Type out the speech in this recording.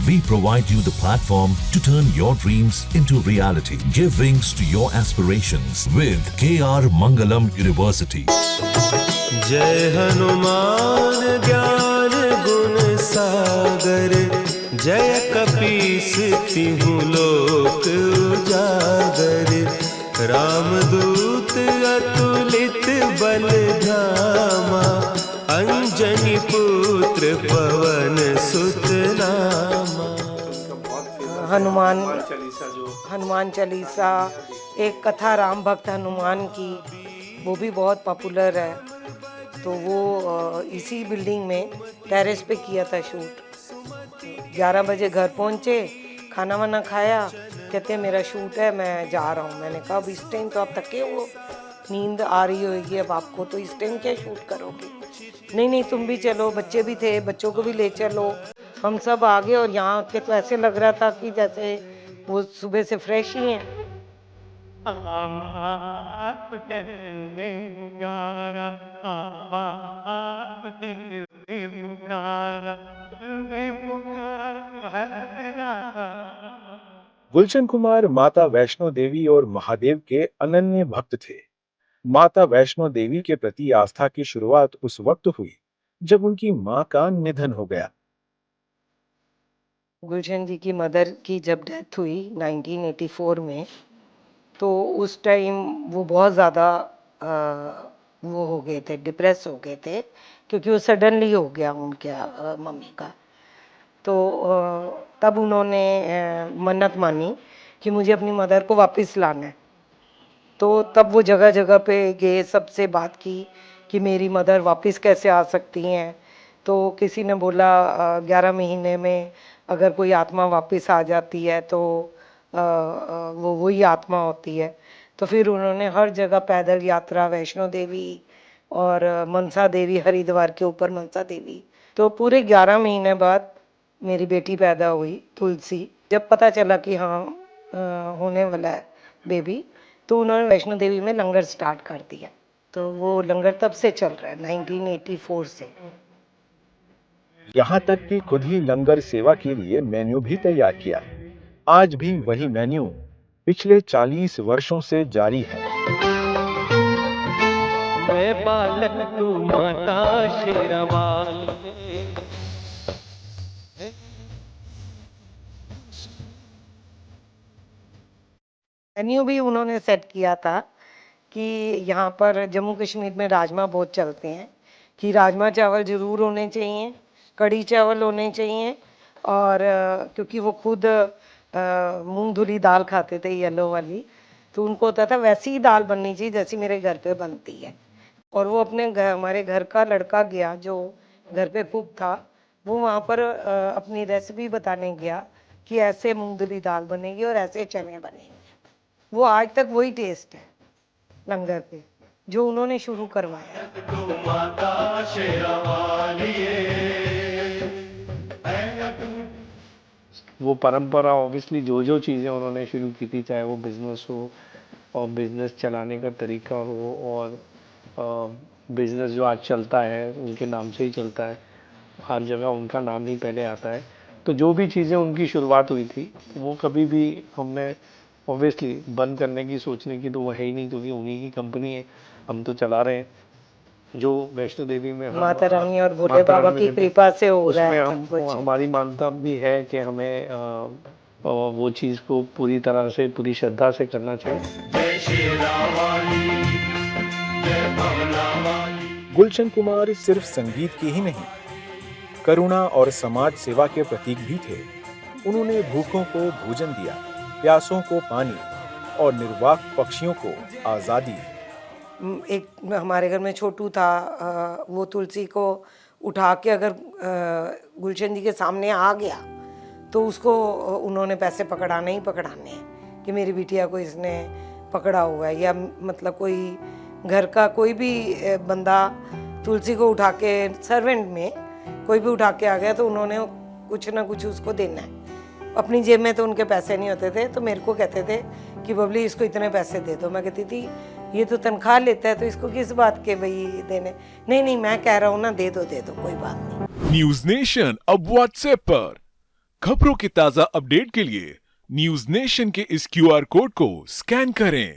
We provide you the platform to turn your dreams into reality. Give wings to your aspirations with KR Mangalam University. जय हनुमान ज्ञान गुण सागर, जय कपीस तिहु लोक उजागर। रामदूत अतुलित बल धामा, अंजनी पुत्र पवन सुत नामा। हनुमान चालीसा एक कथा राम भक्त हनुमान की, वो भी बहुत पॉपुलर है। तो वो इसी बिल्डिंग में टेरेस पे किया था शूट। 11 बजे घर पहुंचे, खाना वाना खाया, कहते मेरा शूट है, मैं जा रहा हूँ। मैंने कहा अब इस टाइम तो आप थके हो, नींद आ रही होगी अब आपको, तो इस टाइम क्या शूट करोगे? नहीं तुम भी चलो, बच्चे भी थे, बच्चों को भी ले चलो। हम सब आ गए और यहाँ के तो ऐसे लग रहा था कि जैसे वो सुबह से फ्रेश ही हैं। गुलशन कुमार माता वैष्णो देवी और महादेव के अनन्य भक्त थे। माता वैष्णो देवी के प्रति आस्था की शुरुआत उस वक्त हुई जब उनकी मां का निधन हो गया। गुलशन जी की मदर की जब डेथ हुई 1984 में, तो उस टाइम वो बहुत ज़्यादा वो हो गए थे, डिप्रेस हो गए थे, क्योंकि वो सडनली हो गया उनके मम्मी का। तो तब उन्होंने मन्नत मानी कि मुझे अपनी मदर को वापस लाना है। तो तब वो जगह जगह पे गए, सबसे बात की कि मेरी मदर वापस कैसे आ सकती हैं। तो किसी ने बोला 11 महीने में अगर कोई आत्मा वापस आ जाती है तो वो वही आत्मा होती है। तो फिर उन्होंने हर जगह पैदल यात्रा, वैष्णो देवी और मनसा देवी, हरिद्वार के ऊपर मनसा देवी। तो पूरे 11 महीने बाद मेरी बेटी पैदा हुई तुलसी। जब पता चला कि हाँ होने वाला है बेबी, तो उन्होंने वैष्णो देवी में लंगर स्टार्ट कर दिया। तो वो लंगर तब से चल रहा है, 1984 से। यहाँ तक कि खुद ही लंगर सेवा के लिए मेन्यू भी तैयार किया। आज भी वही मेन्यू पिछले 40 वर्षों से जारी है। मैं बालक तू माता शेरवाल। मेन्यू भी उन्होंने सेट किया था कि यहाँ पर जम्मू कश्मीर में राजमा बहुत चलते हैं, कि राजमा चावल ज़रूर होने चाहिए, कढ़ी चावल होने चाहिए। और क्योंकि वो खुद मूंग धुली दाल खाते थे, येलो वाली, तो उनको होता था वैसी ही दाल बननी चाहिए जैसी मेरे घर पे बनती है। और वो अपने घर, हमारे घर का लड़का गया जो घर पे कुक था, वो वहाँ पर अपनी रेसिपी बताने गया कि ऐसे मूंग धुली दाल बनेगी और ऐसे चने बनेंगे। वो आज तक वही टेस्ट है लंगर पे जो उन्होंने शुरू करवाया। वो परंपरा ऑब्वियसली जो चीज़ें उन्होंने शुरू की थी, चाहे वो बिज़नेस हो और बिज़नेस चलाने का तरीका हो, और बिज़नेस जो आज चलता है उनके नाम से ही चलता है, हर जगह उनका नाम ही पहले आता है। तो जो भी चीज़ें उनकी शुरुआत हुई थी वो कभी भी हमने ऑब्वियसली बंद करने की, सोचने की तो वो है ही नहीं, क्योंकि उन्हीं की कंपनी है, हम तो चला रहे हैं। जो वैष्णो देवी में माता रानी और भोले बाबा की कृपा से हो रहा है। हमारी मान्यता भी है कि हमें वो चीज़ को पूरी तरह से, पूरी श्रद्धा से करना चाहिए। गुलशन कुमार सिर्फ संगीत के ही नहीं, करुणा और समाज सेवा के प्रतीक भी थे। उन्होंने भूखों को भोजन दिया, प्यासों को पानी और निर्वाक पक्षियों को आजादी। एक हमारे घर में छोटू था, वो तुलसी को उठा के अगर गुलशन जी के सामने आ गया तो उसको उन्होंने पैसे पकड़ाने ही पकड़ाने हैं कि मेरी बिटिया को इसने पकड़ा हुआ है। या मतलब कोई घर का कोई भी बंदा तुलसी को उठा के, सर्वेंट में कोई भी उठा के आ गया तो उन्होंने कुछ ना कुछ उसको देना है। अपनी जेब में तो उनके पैसे नहीं होते थे, तो मेरे को कहते थे कि बबली इसको इतने पैसे दे दो। मैं कहती थी ये तो तनख्वाह लेता है तो इसको किस बात के भाई देने। नहीं मैं कह रहा हूँ ना, दे दो कोई बात नहीं। न्यूज नेशन अब व्हाट्सएप पर, खबरों के ताजा अपडेट के लिए न्यूज नेशन के इस क्यूआर कोड को स्कैन करें